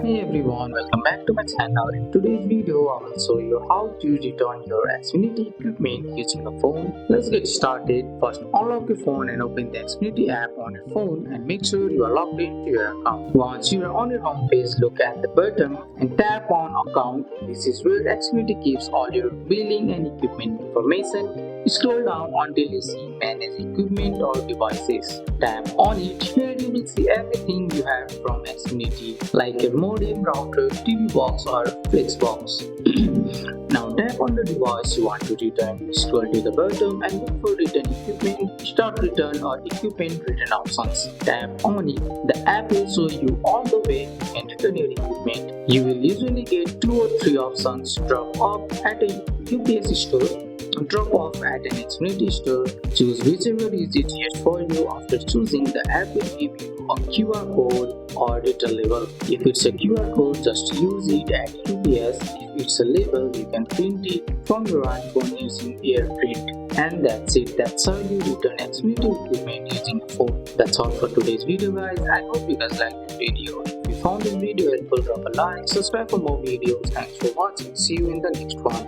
Hey everyone, welcome back to my channel. In today's video, I will show you how to return your Xfinity equipment using a phone. Let's get started. First, unlock your phone and open the Xfinity app on your phone and make sure you are logged into your account. Once you are on your home page, look at the button and tap on Account. This is where Xfinity keeps all your billing and equipment information. Scroll down until you see Manage Equipment or Devices. Tap on it. Here you will see everything you have from Xfinity, like a modem, router, TV box, or Flexbox. Now tap on the device you want to return. Scroll to the bottom and look for Return Equipment, Start Return, or Equipment Return options. Tap on it. The app will show you all the way you can return your equipment. You will usually get 2 or 3 options: drop off at a UPS store, drop off at an Xfinity store. Choose whichever is easiest for you. After choosing, the app will give you a QR code or return label. If it's a QR code, just use it at UPS. If it's a label, you can print it from your iPhone using AirPrint. And that's it. That's how you return Xfinity equipment using a phone. That's all for today's video, guys. I hope you guys liked this video. If you found this video helpful, drop a like, subscribe for more videos. Thanks for watching. See you in the next one.